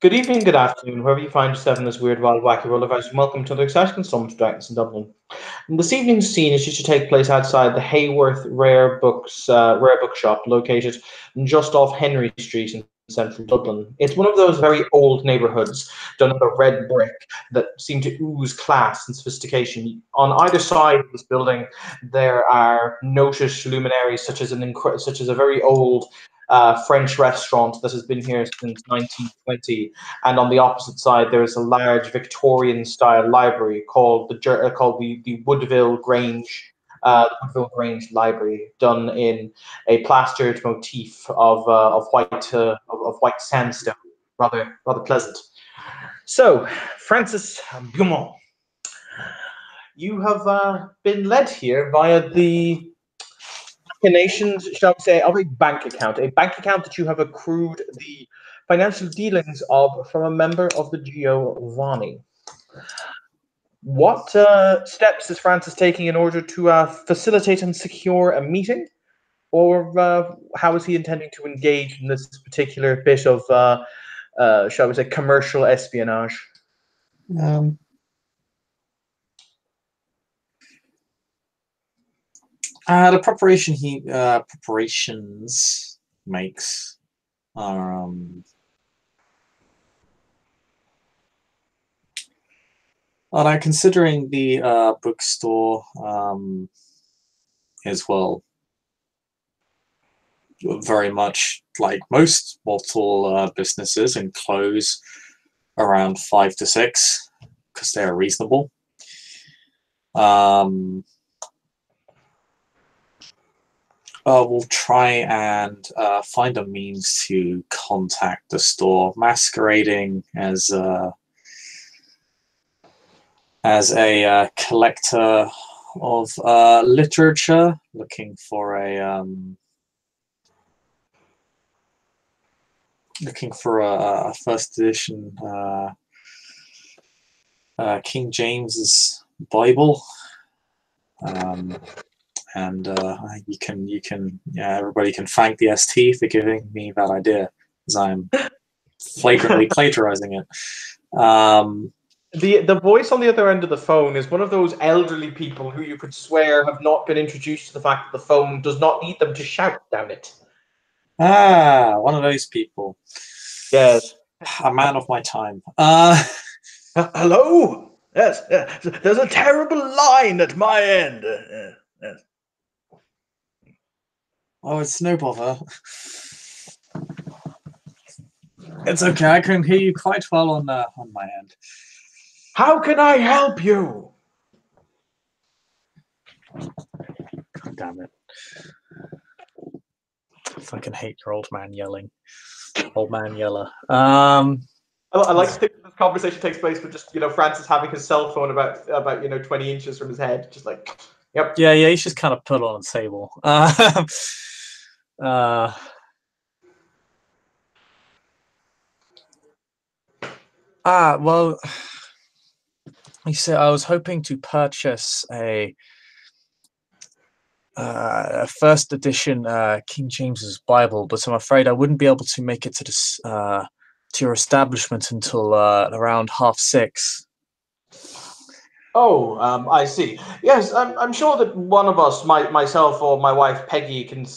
Good evening, good afternoon, wherever you find yourself in this weird, wild, wacky world of ours, and welcome to another exciting installment of Dragons in Dublin. And this evening's scene is due to take place outside the Hayworth Rare Bookshop, located just off Henry Street in central Dublin. It's one of those very old neighbourhoods done with a red brick that seem to ooze class and sophistication. On either side of this building, there are noted luminaries such as a very old French restaurant that has been here since 1920, and on the opposite side there is a large Victorian-style library called the Woodville Grange. Woodville Grange Library, done in a plastered motif of white sandstone, rather pleasant. So, Francis Beaumont, you have been led here via the machinations, shall we say, of a bank account that you have accrued the financial dealings of from a member of the Giovanni. What steps is Francis taking in order to facilitate and secure a meeting, or how is he intending to engage in this particular bit of, shall we say, commercial espionage? The preparations makes are well, considering the bookstore is very much like most mortal businesses and close around 5 to 6 because they're reasonable. We'll try and find a means to contact the store, masquerading as a collector of literature, looking for a first edition King James's Bible. And everybody can thank the ST for giving me that idea, as I'm flagrantly plagiarizing it. The voice on the other end of the phone is one of those elderly people who you could swear have not been introduced to the fact that the phone does not need them to shout down it. Ah, one of those people. Yes. A man of my time. Hello? Yes, there's a terrible line at my end. Yes. Oh, it's no bother. It's okay. I can hear you quite well on my end. How can I help you? God damn it! I fucking hate your old man yelling. Old man yeller. I like to think this conversation takes place with just Francis having his cell phone about 20 inches from his head, just like, yep. Yeah. He's just kind of put on a table. Well, you see, I was hoping to purchase a first edition King James's Bible, but I'm afraid I wouldn't be able to make it to this to your establishment until around 6:30. Oh, I see. Yes, I'm sure that one of us, myself or my wife Peggy, can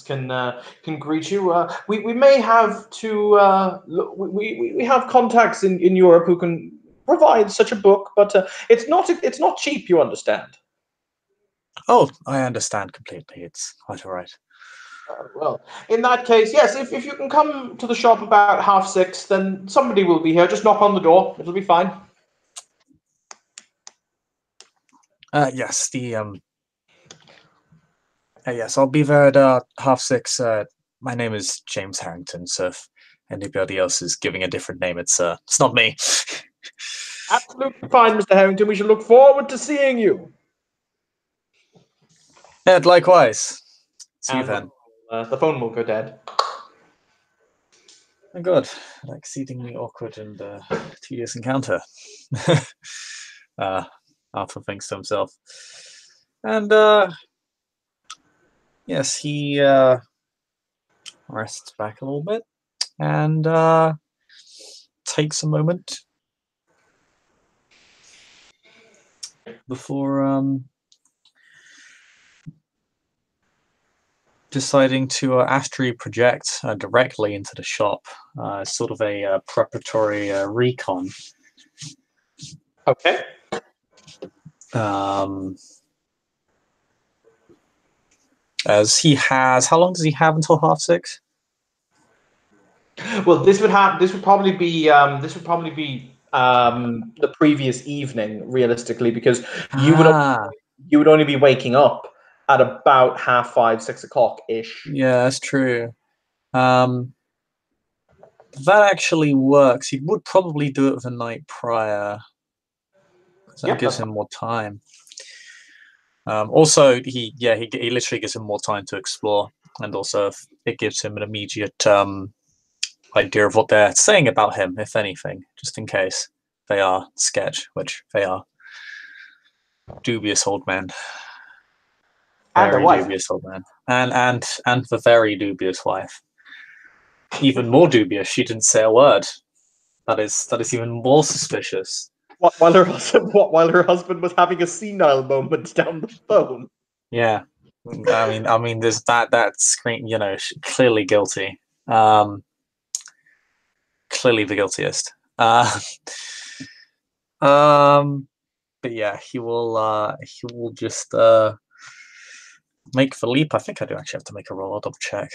greet you. We may have to. We have contacts in Europe who can provide such a book, but it's not cheap. You understand? Oh, I understand completely. It's quite all right. Well, in that case, yes. If you can come to the shop about 6:30, then somebody will be here. Just knock on the door. It'll be fine. Yes, yes, I'll be there at 6:30. My name is James Harrington, so if anybody else is giving a different name, it's not me. Absolutely fine, Mr. Harrington. We shall look forward to seeing you. And likewise. See you then. The phone will go dead. Oh God, an exceedingly awkward and tedious encounter. Arthur thinks to himself. And yes, he rests back a little bit and takes a moment before deciding to astrally project directly into the shop, sort of a preparatory recon. Okay. As he has, how long does he have until 6:30? Well, this would probably be the previous evening, realistically, because you would only be waking up at about 5:30, 6 o'clock ish. Yeah, that's true. That actually works. He would probably do it the night prior, because that gives him more time. Also, he literally gives him more time to explore, and also it gives him an immediate idea of what they're saying about him, if anything, just in case they are sketch, which they are. Dubious old man. Very dubious old man. And the very dubious wife. Even more dubious, she didn't say a word. That is even more suspicious. While her husband was having a senile moment down the phone. Yeah, I mean, there's that screen. Clearly guilty. Clearly the guiltiest. But yeah, he will just make the leap. I think I do actually have to make a roll. I'll double check.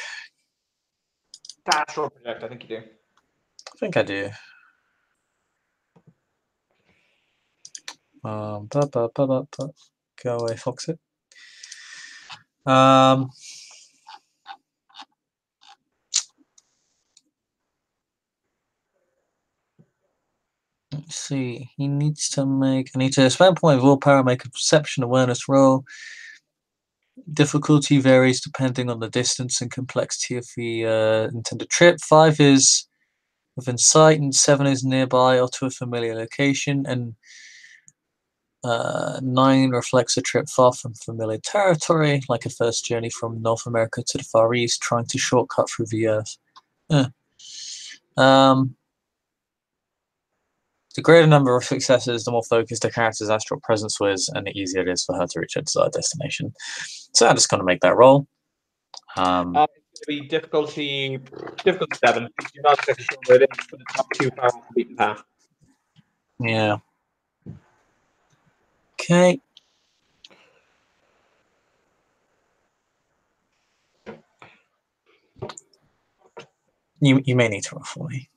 Astral project, I think you do. I think I do. Go away, Foxit. Let's see. I need to spend a point of willpower, make a perception awareness roll. Difficulty varies depending on the distance and complexity of the intended trip. 5 is within sight, and 7 is nearby or to a familiar location, and 9 reflects a trip far from familiar territory, like a first journey from North America to the Far East, trying to shortcut through the earth. The greater number of successes, the more focused a character's astral presence was, and the easier it is for her to reach her desired destination. So I'm just going to make that roll. It's going to be difficulty 7. You're not exactly sure where it is, but it's not too far off the beaten path. Yeah. Okay. You may need to roll for me.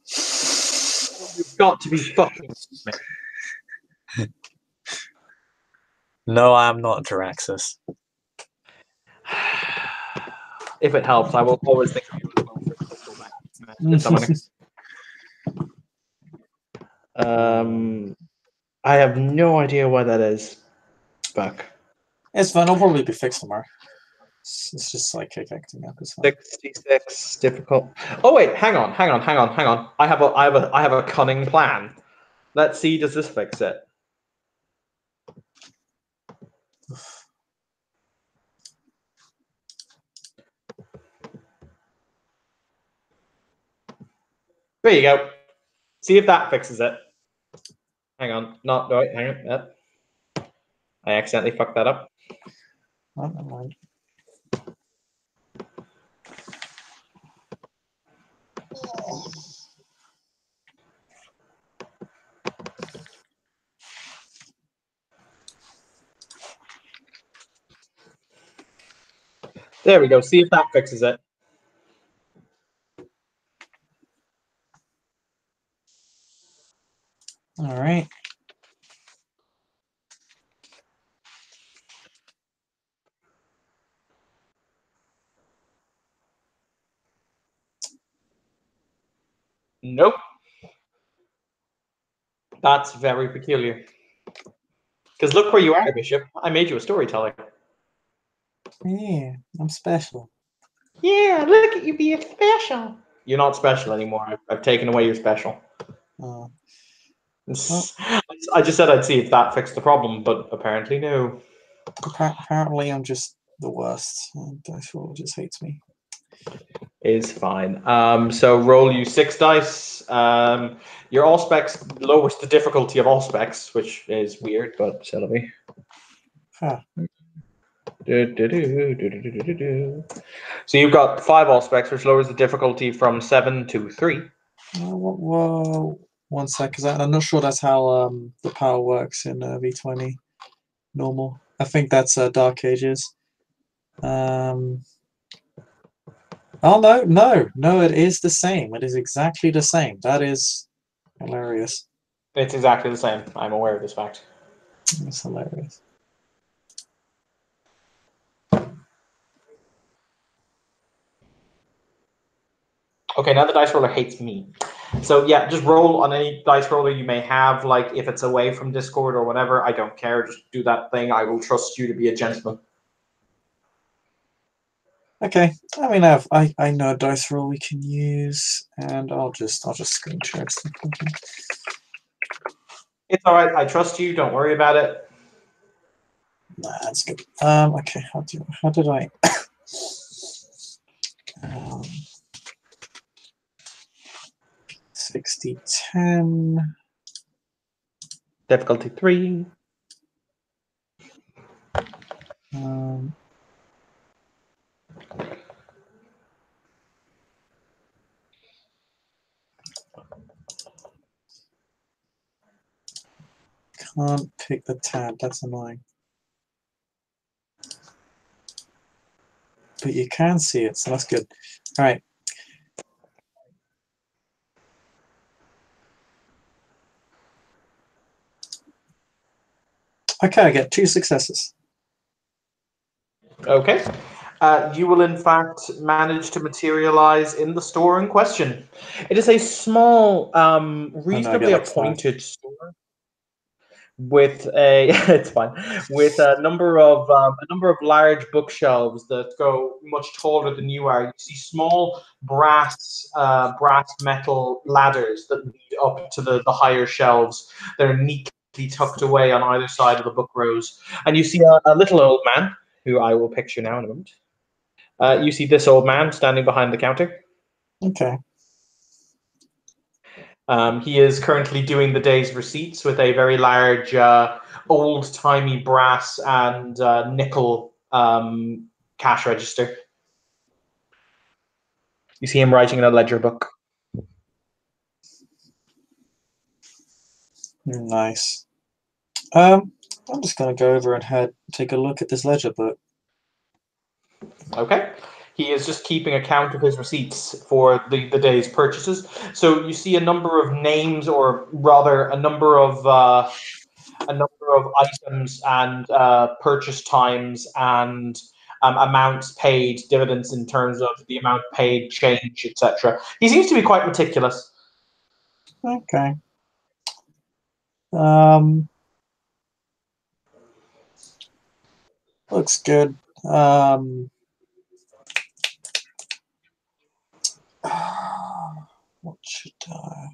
You've got to be fucking me. No, I'm not Jaraxxus. If it helps, I will always think of you as well for I have no idea why that is. Fuck. It's fine. It'll probably be fixed tomorrow. It's just like acting up. 66 difficult. Oh wait, hang on. I have a cunning plan. Let's see. Does this fix it? There you go. See if that fixes it. Hang on. No, wait, hang on. Yep. I accidentally fucked that up. Oh, never mind. There we go. See if that fixes it. All right. Nope. That's very peculiar. Because look where you are, Bishop. I made you a storyteller. Yeah, I'm special. Yeah, look at you being special. You're not special anymore. I've taken away your special. Oh. I just said I'd see if that fixed the problem, but apparently no. Apparently, I'm just the worst. Dice Roll just hates me. Is fine. So roll you 6 dice. Your all specs lowers the difficulty of all specs, which is weird, but tell me. Huh. So you've got 5 all specs, which lowers the difficulty from 7 to 3. Whoa, 1 sec, because I'm not sure that's how the power works in V20 normal. I think that's Dark Ages. Oh no, it is the same. It is exactly the same. That is hilarious. It's exactly the same. I'm aware of this fact. It's hilarious. Okay, now the dice roller hates me. So yeah, just roll on any dice roller you may have. Like if it's away from Discord or whatever, I don't care. Just do that thing. I will trust you to be a gentleman. Okay, I mean I know a dice roll we can use, and I'll just screen share it. It's all right. I trust you. Don't worry about it. Nah, that's good. Okay, how did I? 60-10. Difficulty 3. Can't pick the tab. That's annoying. But you can see it, so that's good. All right. Okay, I get 2 successes. Okay. You will, in fact, manage to materialize in the store in question. It is a small, reasonably appointed store with a it's fine with a number of large bookshelves that go much taller than you are. You see small brass metal ladders that lead up to the higher shelves. They're neatly tucked away on either side of the book rows, and you see a little old man who I will picture now in a moment. You see this old man standing behind the counter. Okay. He is currently doing the day's receipts with a very large, old-timey brass and nickel cash register. You see him writing in a ledger book. Nice. I'm just going to go over and take a look at this ledger book. Okay. He is just keeping account of his receipts for the day's purchases. So you see a number of names, or rather a number of items and purchase times and amounts paid, dividends in terms of the amount paid, change, etc. He seems to be quite meticulous. Okay. Looks good. What should I?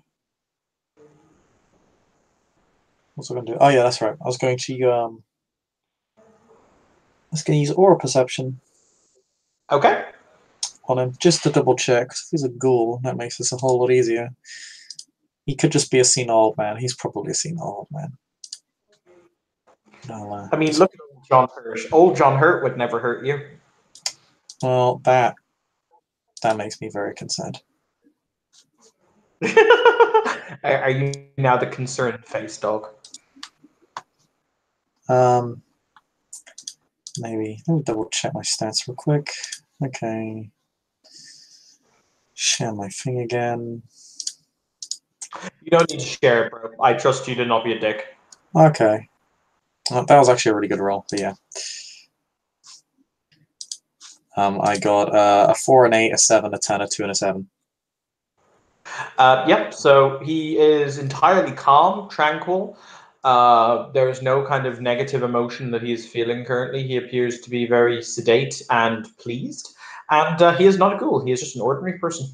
What's I going to do? Oh yeah, that's right. I was going to use aura perception. Okay. On him, just to double check. If he's a ghoul, that makes this a whole lot easier. He could just be a senile old man. He's probably a senile old man. No, I mean, look at old John Hurt. Old John Hurt would never hurt you. Well, that makes me very concerned. Are you now the concerned face dog? Maybe. Let me double check my stats real quick. Okay. Share my thing again. You don't need to share it, bro. I trust you to not be a dick. Okay. That was actually a really good roll, but yeah. I got a 4, an 8, a 7, a 10, a 2, and a 7. Yep, so he is entirely calm, tranquil. There is no kind of negative emotion that he is feeling currently. He appears to be very sedate and pleased. And he is not a ghoul. He is just an ordinary person.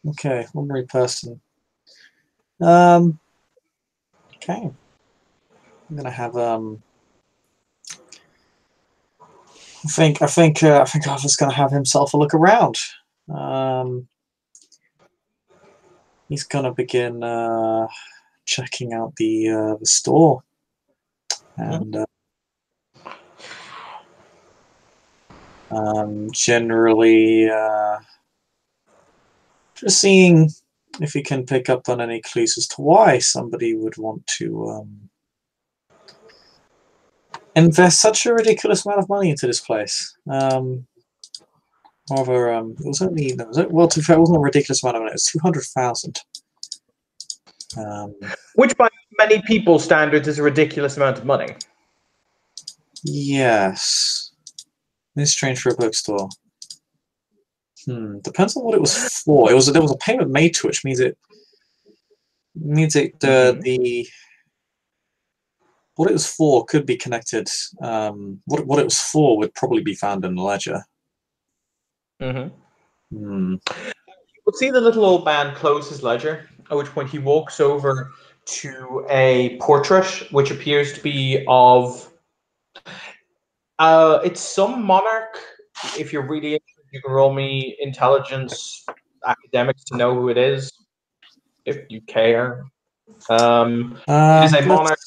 Okay, ordinary person. Okay. I'm gonna have I think Arthur's gonna have himself a look around. he's gonna begin checking out the store and generally just seeing if he can pick up on any clues as to why somebody would want to invest such a ridiculous amount of money into this place. However, it was only well, to be fair, it wasn't a ridiculous amount of money. It was 200,000. Which, by many people's standards, is a ridiculous amount of money. Yes, it's strange for a bookstore. Depends on what it was for. There was a payment made to it, which means the what it was for could be connected. What it was for would probably be found in the ledger. You would see the little old man close his ledger, at which point he walks over to a portrait which appears to be of it's some monarch. If you're really interested, you can roll me intelligence academics to know who it is, if you care. It is a monarch.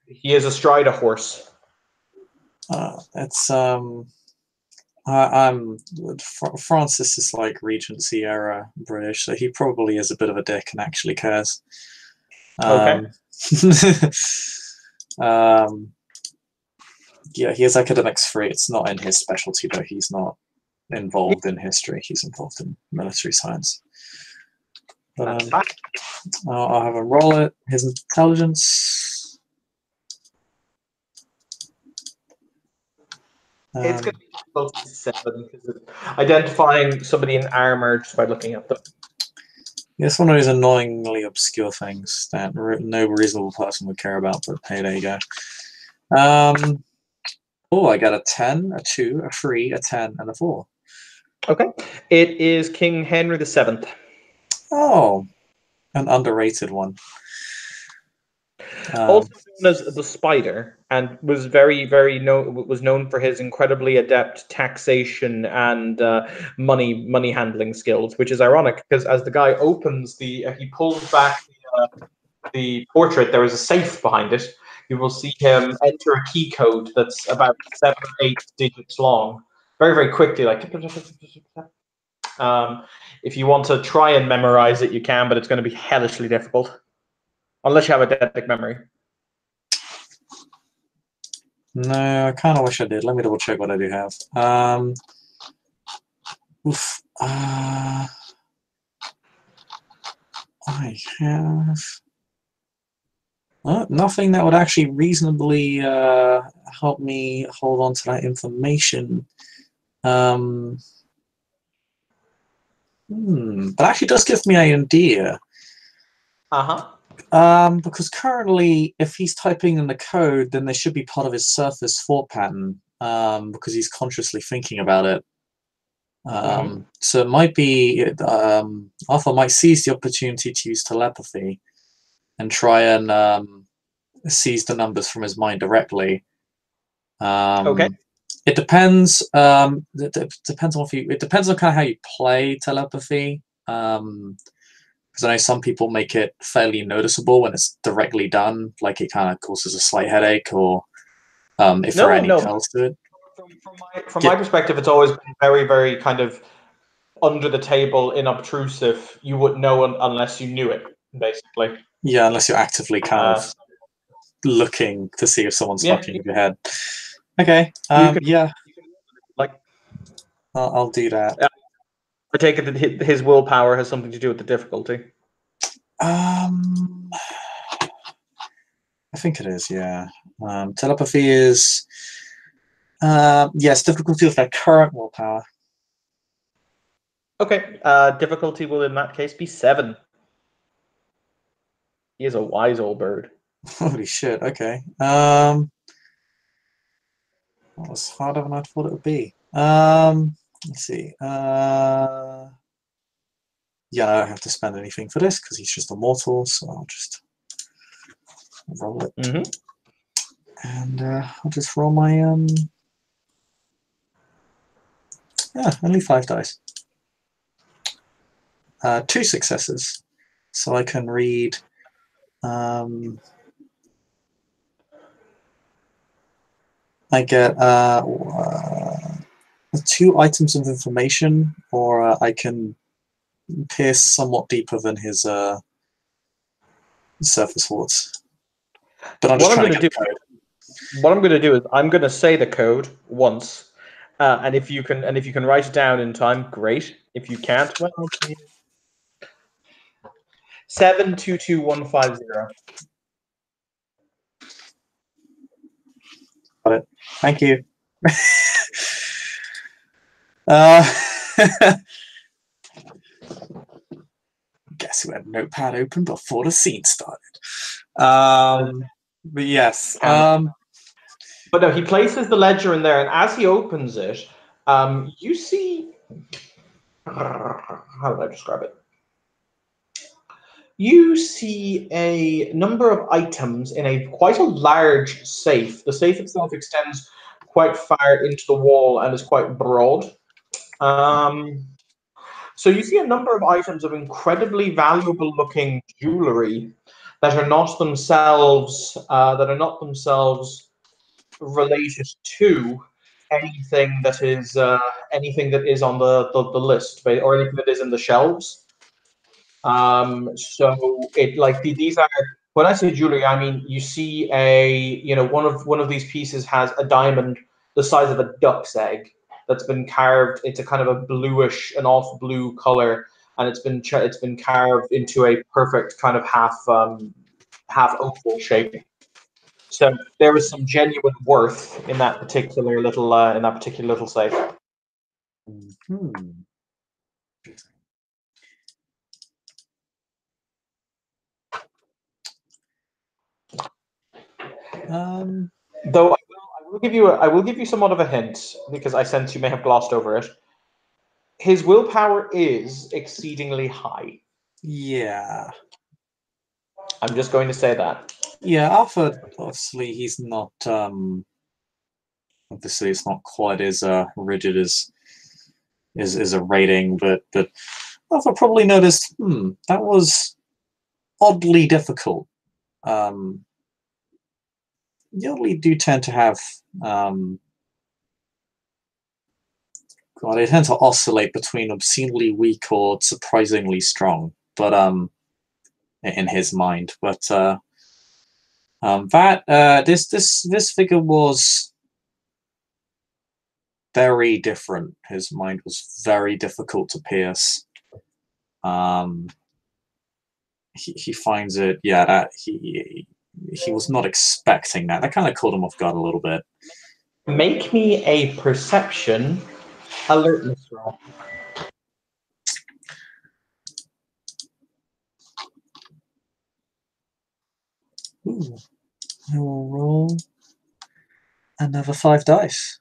He is astride a horse. It's Francis is like Regency era British, so he probably is a bit of a dick and actually cares. Okay. Yeah, he has academics free. It's not in his specialty, though. He's not involved in history. He's involved in military science. But, I'll have him roll it. His intelligence. It's going to be difficult to 7 because identifying somebody in armor just by looking at them. Yeah, it's one of those annoyingly obscure things that no reasonable person would care about, but hey, there you go. Oh, I got a 10, a 2, a 3, a 10, and a 4. Okay. It is King Henry VII. Oh, an underrated one. Also known as the Spider, and was was known for his incredibly adept taxation and money handling skills, which is ironic because as the guy opens he pulls back the portrait, there is a safe behind it. You will see him enter a key code that's about 7 or 8 digits long, very, very quickly. Like, if you want to try and memorize it, you can, but it's going to be hellishly difficult, unless you have a eidetic memory. No, I kind of wish I did. Let me double check what I do have. I have nothing that would actually reasonably help me hold on to that information. But actually does give me an idea. Because currently, if he's typing in the code, then they should be part of his surface 4 pattern, because he's consciously thinking about it. So it might be Arthur might seize the opportunity to use telepathy and try and seize the numbers from his mind directly. Okay. It depends. It depends on it depends on kind of how you play telepathy. Because I know some people make it fairly noticeable when it's directly done, like it kind of causes a slight headache, or if there are any tells to it. From my perspective, it's always been very, very kind of under the table, inobtrusive. You wouldn't know unless you knew it, basically. Yeah, unless you're actively kind of looking to see if someone's fucking with your head. Okay. Yeah. I'll do that. I take it that his willpower has something to do with the difficulty. I think it is, yeah. Telepathy is yes, difficulty with their current willpower. Okay. Difficulty will in that case be 7. He is a wise old bird. Holy shit, okay. That was harder than I thought it would be. Let's see. Yeah, I don't have to spend anything for this because he's just a mortal, so I'll just roll it. And I'll just roll my yeah, only 5 dice. 2 successes. So I can read. I get 2 items of information, or I can pierce somewhat deeper than his surface wards. But I'm just trying to get the code. What I'm going to do is I'm going to say the code once, and if you can write it down in time, great. If you can't, well, 722150. Got it. Thank you. Guess who had Notepad open before the scene started? But yes. But no, he places the ledger in there, and as he opens it, you see. How do I describe it? You see a number of items in a quite a large safe. The safe itself extends quite far into the wall and is quite broad. So you see a number of items of incredibly valuable-looking jewelry that are not themselves related to anything that is on the list, or anything that is in the shelves. So it like these are, when I say jewelry, I mean you see one of these pieces has a diamond the size of a duck's egg that's been carved. It's a kind of a bluish, an off blue color, and it's been carved into a perfect kind of half oval shape. So there is some genuine worth in that particular little safe. Though I will give you somewhat of a hint, because I sense you may have glossed over it. His willpower is exceedingly high. Yeah. I'm just going to say that. Yeah, Alpha, obviously, he's not. Obviously, it's not quite as rigid as a rating, but Alpha probably noticed. That was oddly difficult. You only do tend to have. They tend to oscillate between obscenely weak or surprisingly strong, but in his mind. But this figure was very different. His mind was very difficult to pierce. He finds it, that he was not expecting that. That kind of caught him off guard a little bit. Make me a perception alertness roll. Ooh. I will roll another 5 dice.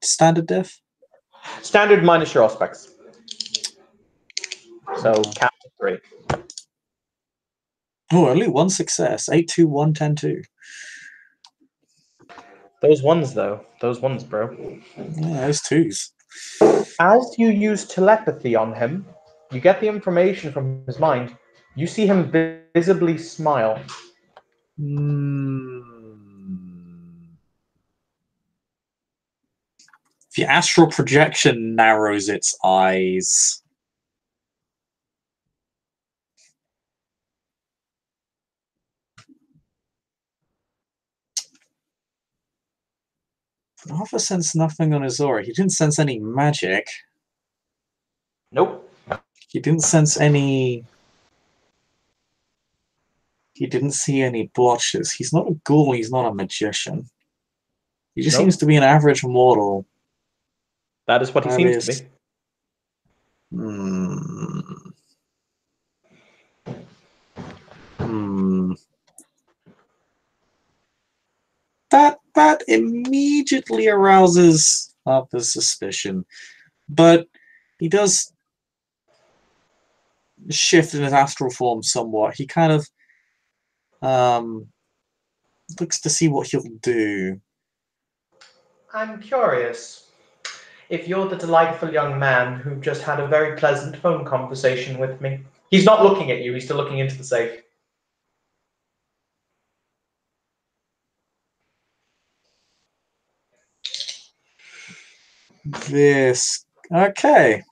Standard diff? Standard minus your aspects. So cap to 3. Oh, only 1 success. 8, 2, 1, 10, 2. Those ones, though. Those ones, bro. Yeah, those 2s. As you use telepathy on him, you get the information from his mind. You see him visibly smile. The astral projection narrows its eyes. Alpha sensed nothing on his aura. He didn't sense any magic. Nope. He didn't sense any... He didn't see any blotches. He's not a ghoul, he's not a magician. He just seems to be an average mortal. That is what he seems to be. That immediately arouses Alpha's suspicion. But he does shift in his astral form somewhat. He kind of looks to see what he'll do. I'm curious if you're the delightful young man who just had a very pleasant phone conversation with me. He's not looking at you. He's still looking into the safe. This. Okay.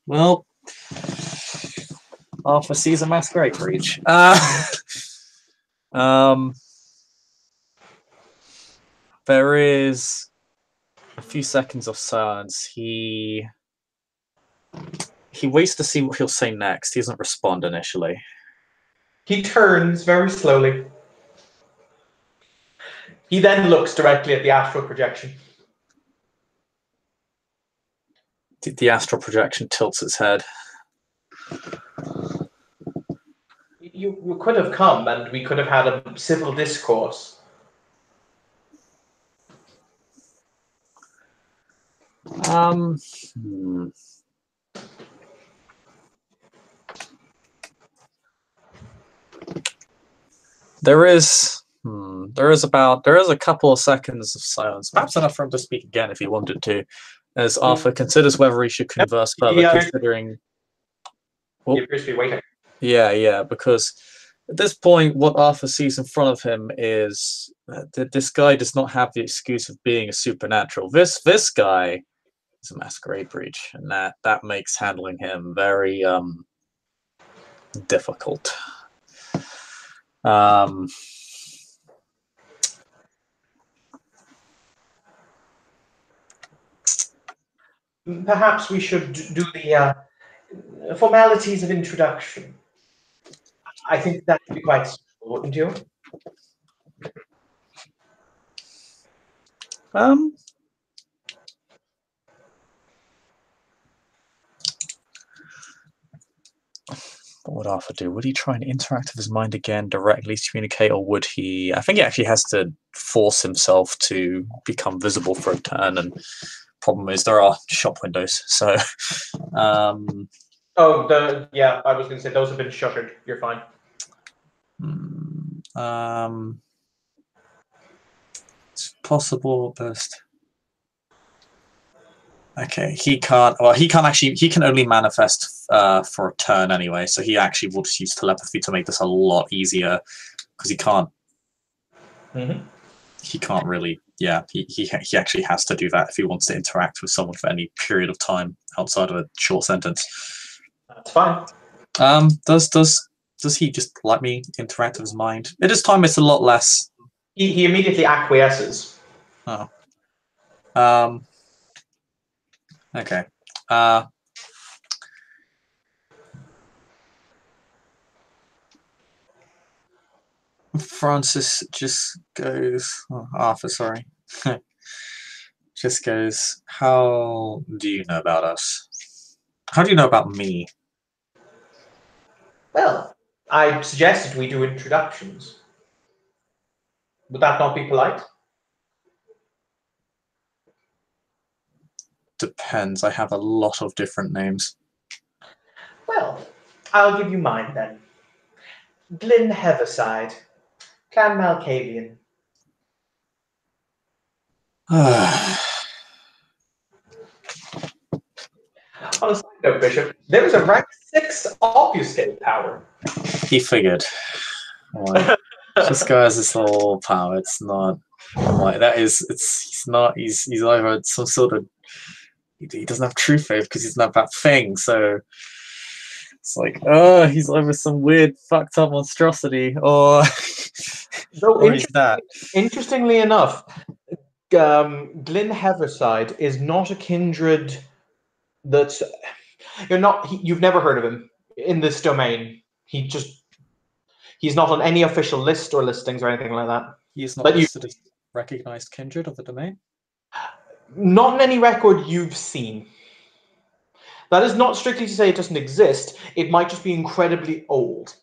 Well, Arthur sees a masquerade breach. There is a few seconds of silence. He waits to see what he'll say next. He doesn't respond initially. He turns very slowly. He then looks directly at the astral projection. The astral projection tilts its head. You could have come and we could have had a civil discourse. There is a couple of seconds of silence, perhaps enough for him to speak again if he wanted to, as Arthur considers whether he should converse further, considering. He appears to be waiting. Yeah, because at this point, what Arthur sees in front of him is that this guy does not have the excuse of being a supernatural. This guy is a masquerade breach, and that makes handling him very difficult. Perhaps we should do the formalities of introduction. I think that would be quite simple, wouldn't you? What would Arthur do? Would he try and interact with his mind again directly to communicate, or would he? I think he actually has to force himself to become visible for a turn, and problem is there are shop windows, so I was going to say those have been shuttered. You're fine. It's possible best. Okay, he can't. Well, he can only manifest for a turn anyway. So he actually will just use telepathy to make this a lot easier, because he can't. Mm-hmm. He can't really. Yeah, he actually has to do that if he wants to interact with someone for any period of time outside of a short sentence. That's fine. Does he just let me interact with his mind? At this time, it's a lot less. He immediately acquiesces. Oh. Okay. Francis just goes. Oh, Arthur, sorry. Just goes. How do you know about us? How do you know about me? Well, I suggested we do introductions. Would that not be polite? Depends. I have a lot of different names. Well, I'll give you mine then. Glyn Heatherside, Clan Malkavian. On a side note, Bishop, there is a rank 6 obfuscate power. He figured. This guy has this little power. It's not like that. He's not. He's either some sort of. He doesn't have true faith because he's not that thing. So it's like, he's either some weird fucked up monstrosity, or he's that. Interestingly enough, Glyn Heatherside is not a kindred that's you've never heard of him in this domain. He's not on any official list or listings or anything like that. He's not listed as recognized kindred of the domain? Not in any record you've seen. That is not strictly to say it doesn't exist. It might just be incredibly old.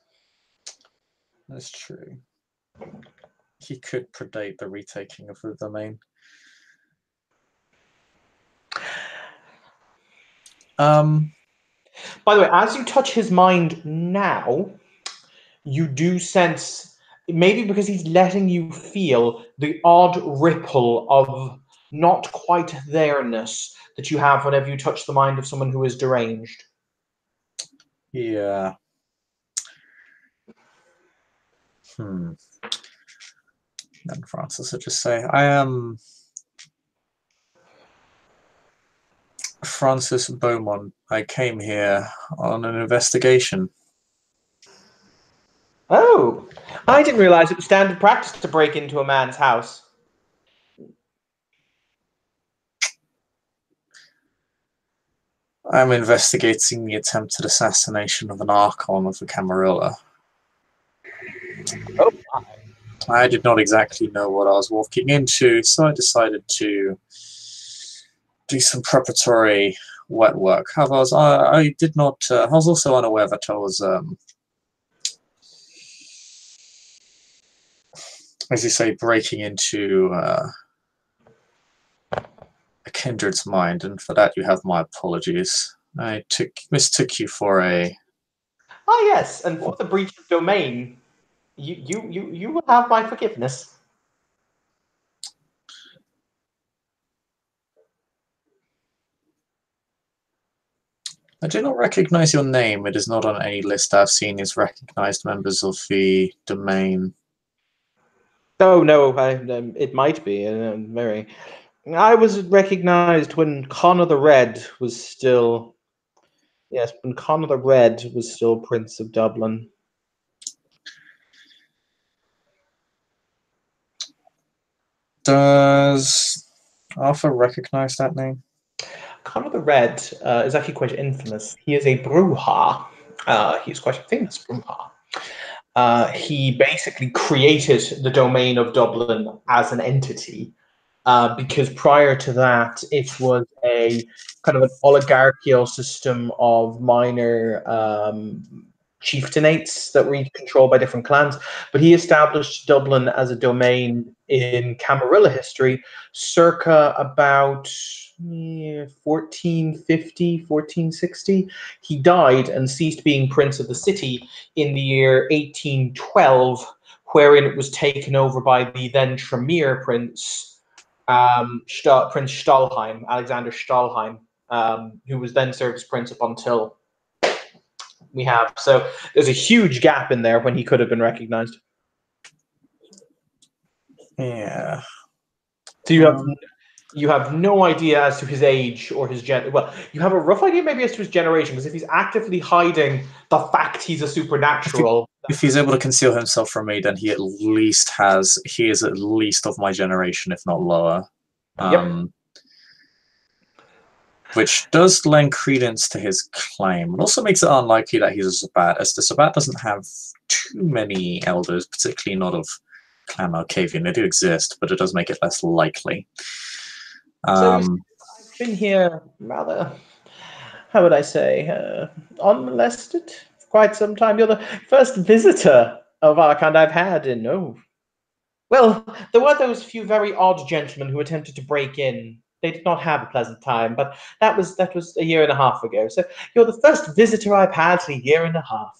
That's true. He could predate the retaking of the domain. By the way, as you touch his mind now, you do sense, maybe because he's letting you feel the odd ripple of not quite there-ness that you have whenever you touch the mind of someone who is deranged. Yeah. Then Francis would just say, I am Francis Beaumont. I came here on an investigation. Oh, I didn't realize it was standard practice to break into a man's house. I'm investigating the attempted assassination of an Archon of the Camarilla. Oh, I did not exactly know what I was walking into, so I decided to do some preparatory wet work. However, I did not. I was also unaware that I was, as you say, breaking into a kindred's mind, and for that you have my apologies. I mistook you for a. ah, yes, and for the breach of domain, you will have my forgiveness. I do not recognize your name. It is not on any list I've seen as recognized members of the domain. Oh no, it might be very. I was recognized when Connor the Red was still. Yes, when Connor the Red was still Prince of Dublin. Does Arthur recognize that name? Connor the Red is actually quite infamous. He is a Brujah. He's quite a famous Brujah. He basically created the domain of Dublin as an entity because prior to that, it was a kind of an oligarchical system of minor chieftainates that were controlled by different clans. But he established Dublin as a domain in Camarilla history circa about 1450, 1460. He died and ceased being prince of the city in the year 1812, wherein it was taken over by the then Tremere prince, Prince Stahlheim, Alexander Stahlheim, who was then served as prince up until we have. So there's a huge gap in there when he could have been recognized. Yeah. So you have no idea as to his age or his well, you have a rough idea maybe as to his generation, because if he's actively hiding the fact he's a supernatural. If he's able to conceal himself from me, then he is at least of my generation, if not lower. Yep. Which does lend credence to his claim. It also makes it unlikely that he's a Sabbat, as the Sabbat doesn't have too many elders, particularly not of Clan Malkavian. They do exist, but it does make it less likely. So I've been here rather, how would I say, unmolested for quite some time. You're the first visitor of our kind I've had in, well, there were those few very odd gentlemen who attempted to break in. They did not have a pleasant time, but that was a year and a half ago. So you're the first visitor I've had in a year and a half.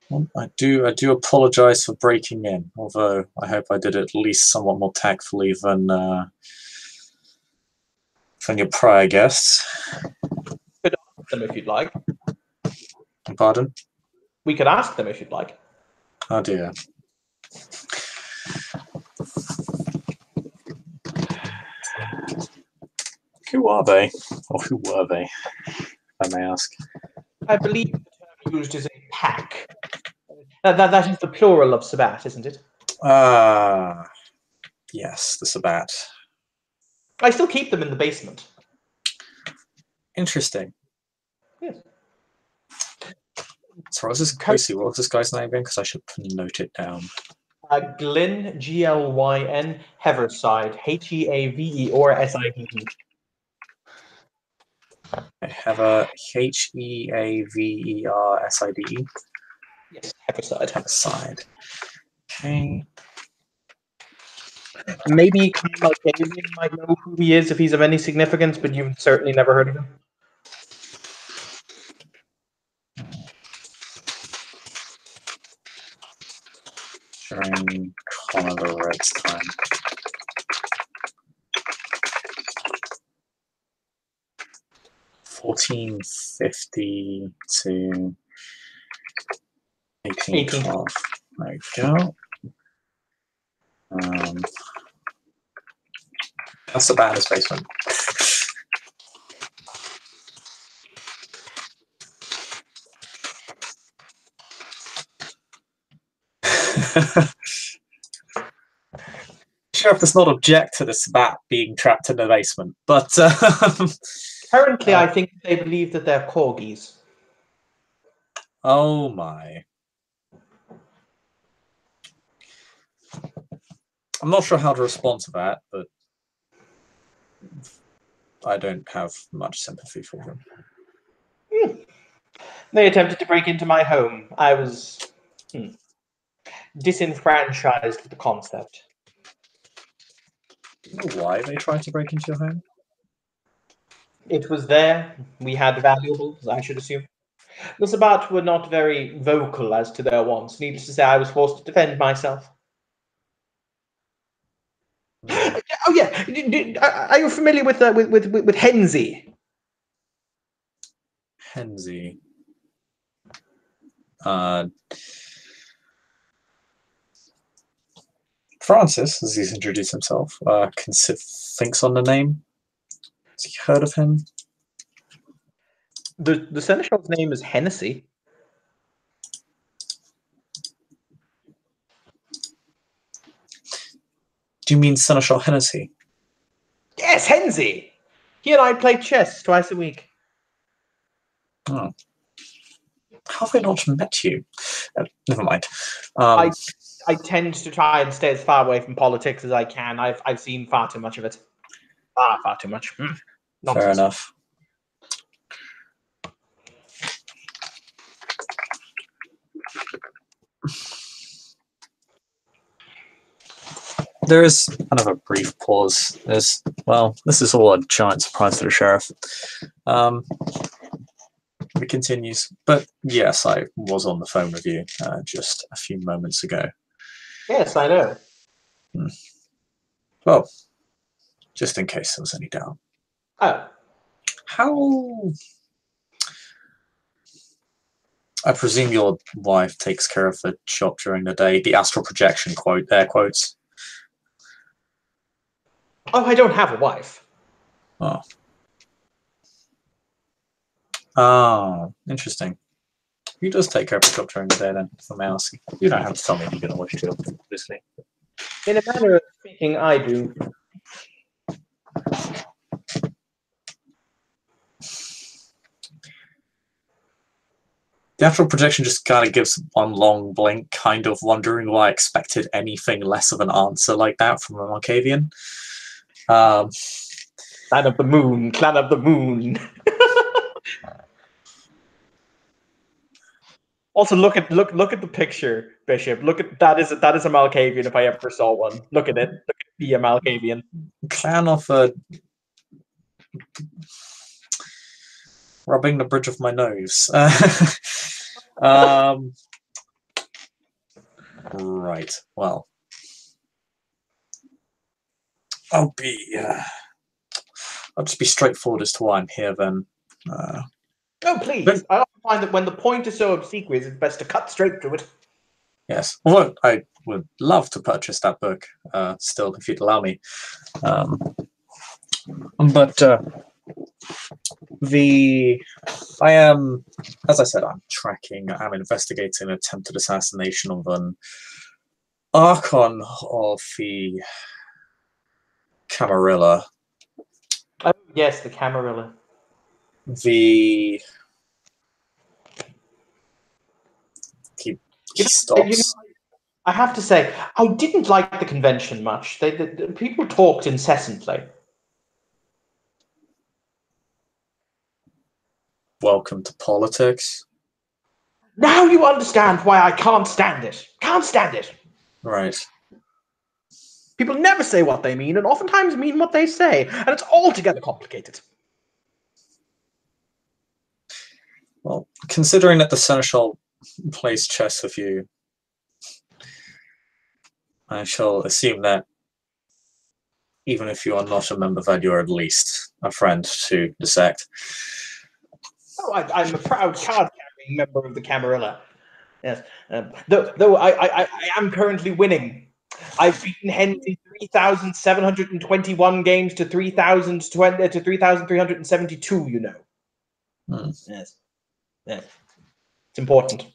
Well, I do apologize for breaking in, although I hope I did it at least somewhat more tactfully than your prior guests. We could ask them if you'd like. Pardon? We could ask them if you'd like. Oh dear. Who are they? Or who were they, if I may ask? I believe the term used is a pack. That is the plural of Sabbat, isn't it? Yes, the Sabbat. I still keep them in the basement. Interesting. Yes. So what was this guy's name again? Because I should note it down. Glyn, Glyn, Heverside, Heaveorside. Heather, Heaverside. Yes, Heverside. Heverside. Okay. Maybe Malkavian might know who he is if he's of any significance, but you've certainly never heard of him. During Connor the Red's time. 1450 to 1812. There we go. That's the Banner's basement. Sheriff does not object to the Sabat being trapped in the basement, but Currently, I think they believe that they're corgis. oh my. I'm not sure how to respond to that, but I don't have much sympathy for them. They attempted to break into my home. I was disenfranchised with the concept. Do you know why they tried to break into your home? It was there. We had valuables, I should assume. The Sabat were not very vocal as to their wants. Needless to say, I was forced to defend myself. Oh yeah, are you familiar with Henzi? Henzi. Francis, as he's introduced himself, thinks on the name. Has he heard of him? The seneschal's name is Hennessy. Do you mean Seneschal Hennessy? Yes, Henzi. He and I play chess twice a week. Oh. How have I not met you? Never mind. I tend to try and stay as far away from politics as I can. I've seen far too much of it. Far too much. Fair enough. There is kind of a brief pause. This is all a giant surprise to the sheriff. It continues. But yes, I was on the phone with you just a few moments ago. Yes, I know. Well, just in case there was any doubt. Oh. How... I presume your wife takes care of the shop during the day. The astral projection quote, air quotes. Oh, I don't have a wife. Oh. Oh, interesting. Who does take care of the shop during the day then, if I may ask? You don't have to tell me if you're going to wish to, obviously. In a manner of speaking, I do. The astral projection just kind of gives one long blink, kind of wondering why I expected anything less of an answer like that from a Malkavian. Clan of the moon, clan of the moon. Also, look at the picture, Bishop. Look at that is a Malkavian if I ever saw one. Look at it. Look at be a Malkavian. Clan of rubbing the bridge of my nose. Right. Well, I'll just be straightforward as to why I'm here then. Oh, please. I often find that when the point is so obsequious, it's best to cut straight to it. Yes. Well, I would love to purchase that book, still, if you'd allow me. But I am, as I said, I'm investigating an attempted assassination of an Archon of the Camarilla. Oh, yes, the Camarilla. He stops. I have to say, I didn't like the convention much. The people talked incessantly. Welcome to politics. Now you understand why I can't stand it. Can't stand it. Right. People never say what they mean, and oftentimes mean what they say, and it's altogether complicated. Well, considering that the Seneschal plays chess with you, I shall assume that even if you are not a member, that you are at least a friend to the sect. Oh, I'm a proud card-carrying member of the Camarilla. Yes. Though I am currently winning. I've beaten Henry 3,721 games to 3,020 to 3,372. You know. Yes. Yes. It's important.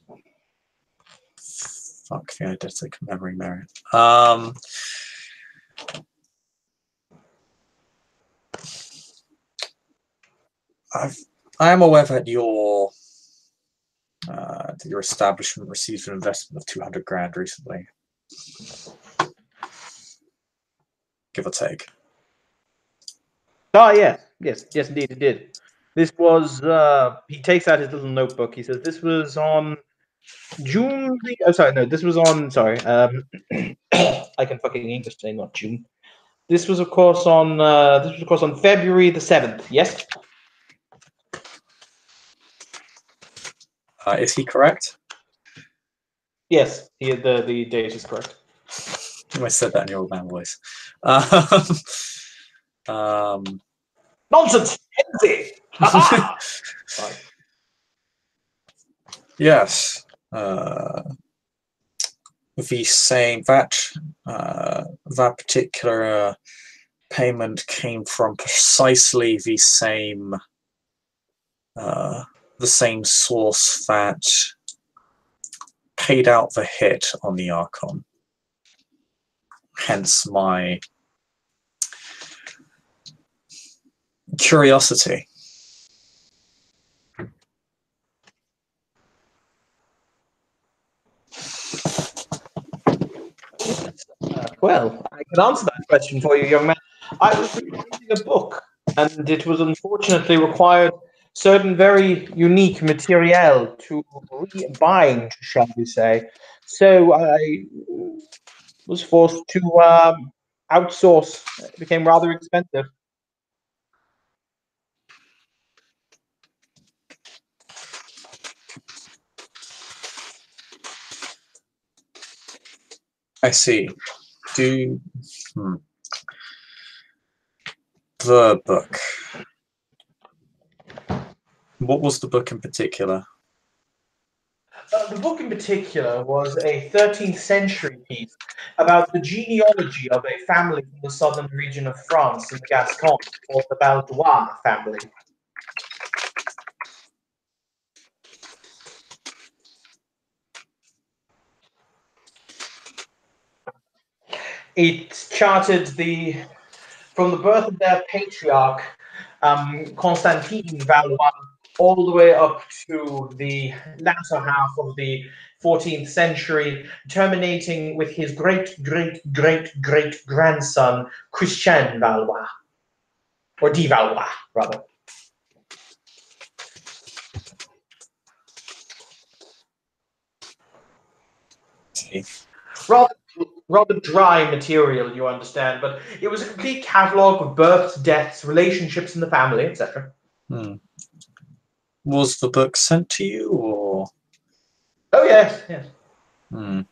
Fuck the eidetic memory merit. I am aware that your establishment received an investment of 200 grand recently, give or take. Ah, yes, indeed, it did. This was. He takes out his little notebook. He says this was on June. Oh, sorry, no, this was on. Sorry, I can fucking English today, not June. This was, of course, on. This was, of course, on February the 7th. Yes. Is he correct? Yes, the date is correct. I said that in your old man voice. Nonsense! Henry! Yes. The same that particular payment came from precisely the same source that paid out the hit on the Archon. Hence my curiosity. Well, I can answer that question for you, young man. I was reading a book, and it was unfortunately required certain very unique material to bind, shall we say. So I was forced to outsource. It became rather expensive. I see. The book. What was the book in particular? The book in particular was a 13th century piece about the genealogy of a family from the southern region of France in the Gascon called the Valois family. It charted from the birth of their patriarch, Constantine Valois, all the way up to the latter half of the 14th century, terminating with his great-great-great-great-grandson, Christian Valois, or de Valois, rather. Rather dry material, you understand, but it was a complete catalogue of births, deaths, relationships in the family, etc. Was the book sent to you, or? Oh, yes. Do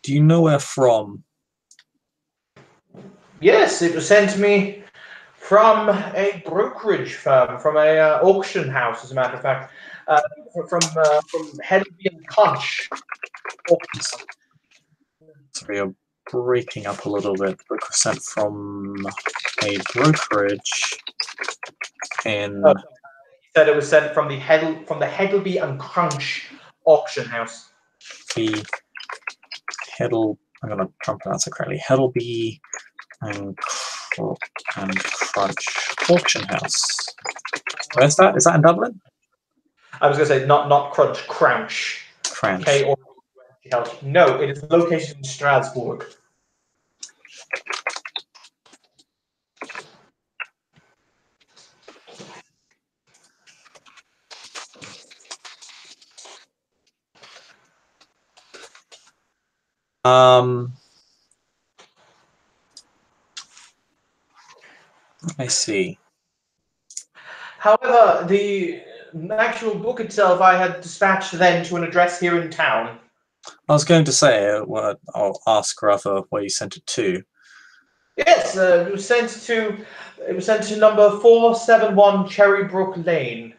you know where from? Yes, it was sent to me from a brokerage firm, from a auction house, as a matter of fact, from Hedley and Conch. Sorry, you're breaking up a little bit. The book was sent from a brokerage in. He said it was sent from the Hedley and Crunch auction house. I'm going to try and pronounce it correctly. Hedley and Crunch auction house. Where's that? Is that in Dublin? I was going to say not Crunch, Crouch. Crouch. No, it is located in Strasbourg. I see. However, the actual book itself I had dispatched then to an address here in town. I was going to say, I'll ask rather where you sent it to. Yes, it was sent to number 471 Cherrybrook Lane.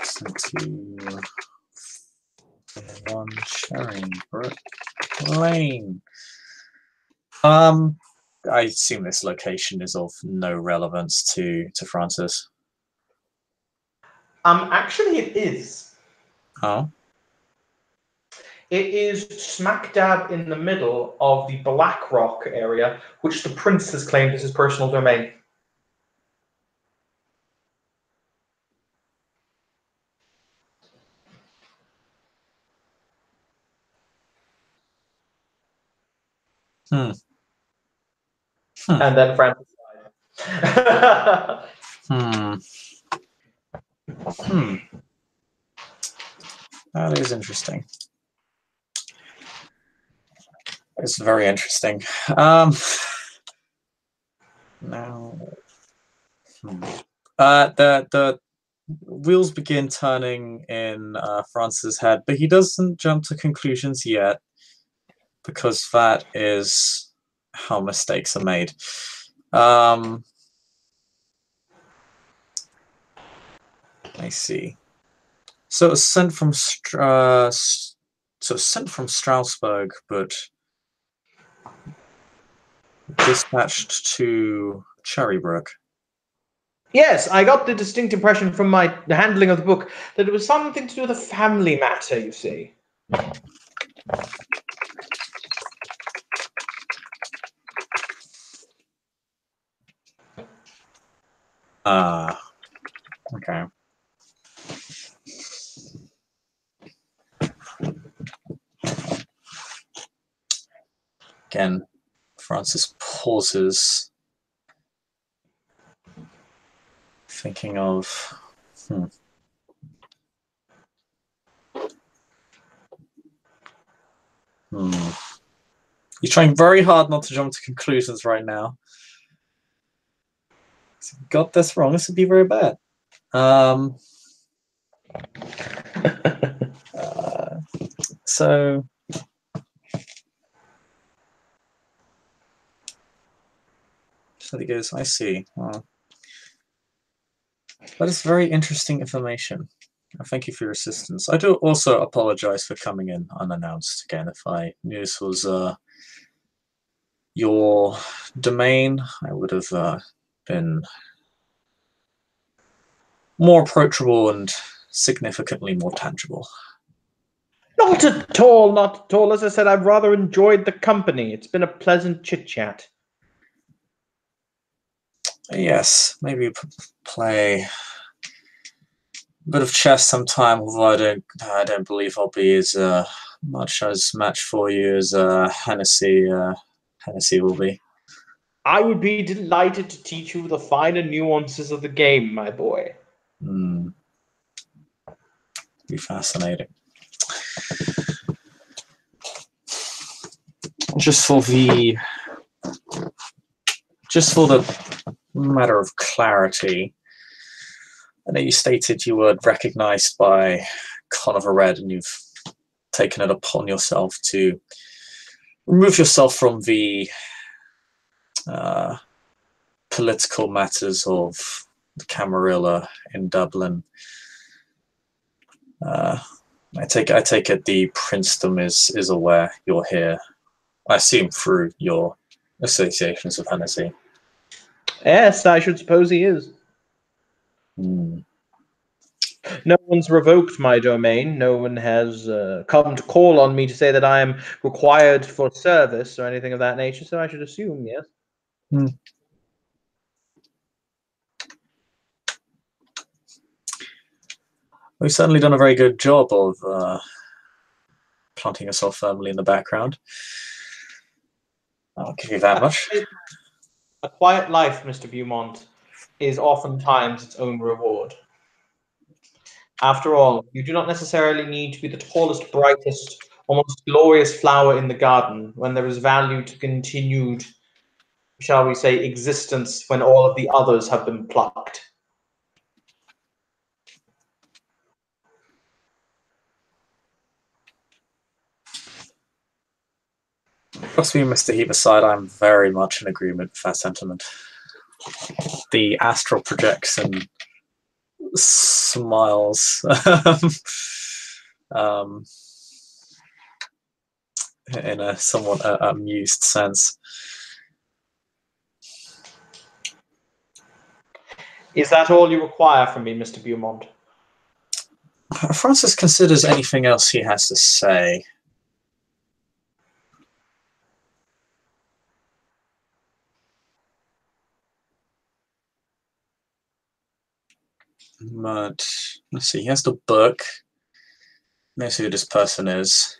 Sent to 1 Cherrybrook Lane. I assume this location is of no relevance to Francis. Actually, it is. Oh. It is smack dab in the middle of the Blackrock area, which the prince has claimed as his personal domain. Hmm. And then Francis died. That is interesting. It's very interesting. Now, the wheels begin turning in Francis' head, but he doesn't jump to conclusions yet, because that is how mistakes are made. I see. So it was sent from Strasbourg, but dispatched to Cherrybrook. Yes, I got the distinct impression from the handling of the book that it was something to do with a family matter, you see. Okay. Again, Francis pauses, thinking of, He's trying very hard not to jump to conclusions right now. If you got this wrong, this would be very bad. So he goes, I see. That is very interesting information. Thank you for your assistance. I do also apologize for coming in unannounced again. If I knew this was your domain, I would have been more approachable and significantly more tangible. Not at all, not at all. As I said, I've rather enjoyed the company. It's been a pleasant chit-chat. Yes, maybe play a bit of chess sometime, although I don't believe I'll be as much as match for you as Hennessy will be. I would be delighted to teach you the finer nuances of the game, my boy. Be fascinating. Just for the matter of clarity, I know you stated you were recognized by Conover Red, and you've taken it upon yourself to remove yourself from the political matters of the Camarilla in Dublin. I take it the princedom is aware you're here. I assume through your associations with Hennessy. Yes, I should suppose he is. No one's revoked my domain. No one has come to call on me to say that I am required for service or anything of that nature, so I should assume, yes. We've certainly done a very good job of planting yourself firmly in the background. I'll give you that much. A quiet life, Mr. Beaumont, is oftentimes its own reward. After all, you do not necessarily need to be the tallest, brightest, or most glorious flower in the garden when there is value to continued, shall we say, existence when all of the others have been plucked. Trust me, Mr. Heaviside, I'm very much in agreement with that sentiment. The astral projection smiles in a somewhat amused sense. Is that all you require from me, Mr. Beaumont? Francis considers anything else he has to say. But let's see, he has the book. Knows who this person is.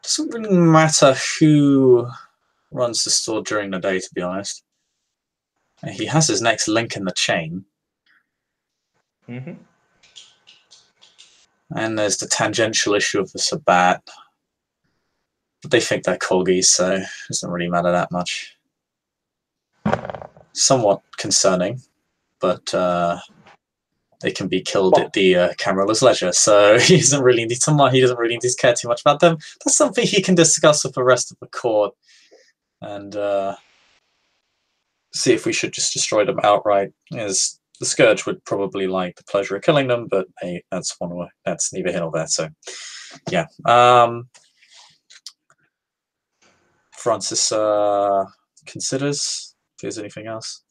Doesn't really matter who runs the store during the day, to be honest. He has his next link in the chain. Mm-hmm. And there's the tangential issue of the Sabat. But they think they're corgis, so it doesn't really matter that much. Somewhat concerning, but they can be killed at the Camarill's leisure, so he doesn't really need to mind. He doesn't really need to care too much about them. That's something he can discuss with the rest of the court, and see if we should just destroy them outright. As the Scourge would probably like the pleasure of killing them, but hey, that's neither here nor there. So, yeah. Francis considers if there's anything else.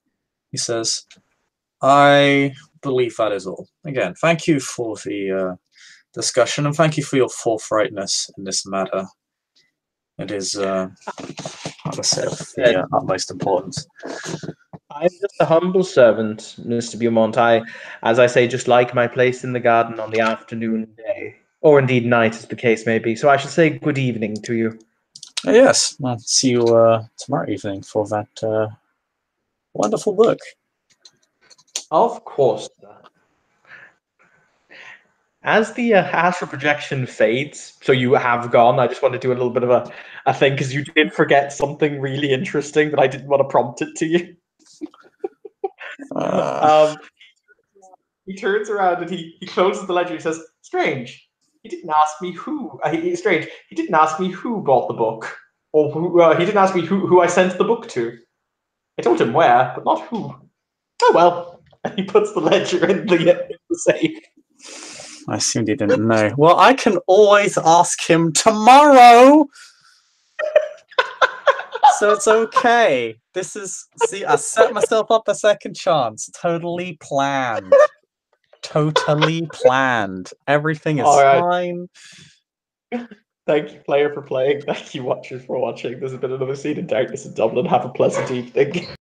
He says, I believe that is all. Again, thank you for the discussion, and thank you for your forthrightness in this matter. It is, like I said, of the utmost importance. I'm just a humble servant, Mr. Beaumont. As I say, just like my place in the garden on the afternoon day, or indeed night, as the case may be. So I should say good evening to you. Yes, I'll see you tomorrow evening for that wonderful book. Of course. As the astral projection fades, so you have gone, I just want to do a little bit of a thing, because you did forget something really interesting, but I didn't want to prompt it to you. He turns around and he closes the ledger. He says, "Strange. He didn't ask me who. Strange. He didn't ask me who bought the book, or who. He didn't ask me who I sent the book to. I told him where, but not who. Oh well." And he puts the ledger in the safe. I assumed he didn't know. Well, I can always ask him tomorrow. So it's okay. See, I set myself up a second chance. Totally planned. Totally planned. Everything is fine. Thank you, player, for playing. Thank you, watchers, for watching. This has been another Scene in Darkness in Dublin. Have a pleasant evening.